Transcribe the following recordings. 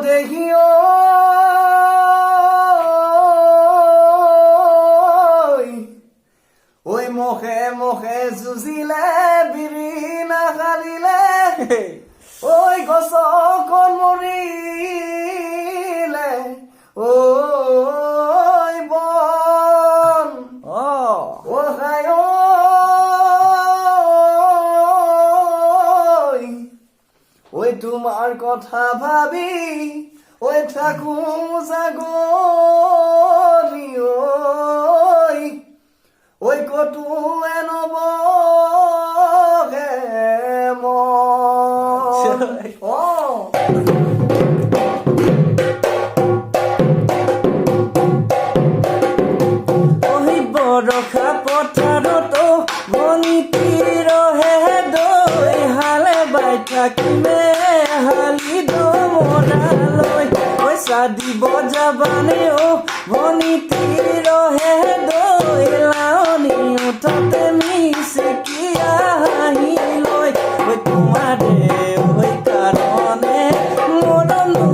দেখিও ওই মুখে মুখে যুঁজিলে বিৰি নাখালিলে ওই গছকন মৰিলে ওই বন ওখাই ওই তোমাৰ কথা ভাবি ওই থাকো জাগৰি ওই কতো এনবহে মন ওই বৰষা পথাৰতো বনিতি ৰহে দৈ হালে বাই থাকিলে হালি দমৰালৈ পইচা দিব যাবানে অ বনিতি ৰহে দৈ লাৱনি উঠতে মিচিকিয়া হাঁহি লৈ ঐ তোমাৰে ঐ কাৰণে মৰনো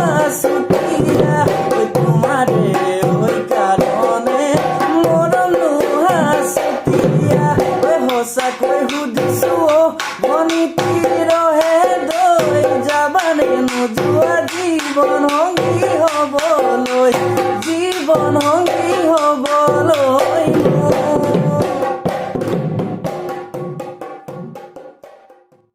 আছুতীয়া ঐ তোমাৰে ঐ কাৰণে মৰনো আছুতীয়া ঐ সঁচাকৈ সুধিছো অ বনিতি ৰহে দৈ যাবানে নোযোৱা জীৱন সংগী হ'বলৈ জীৱন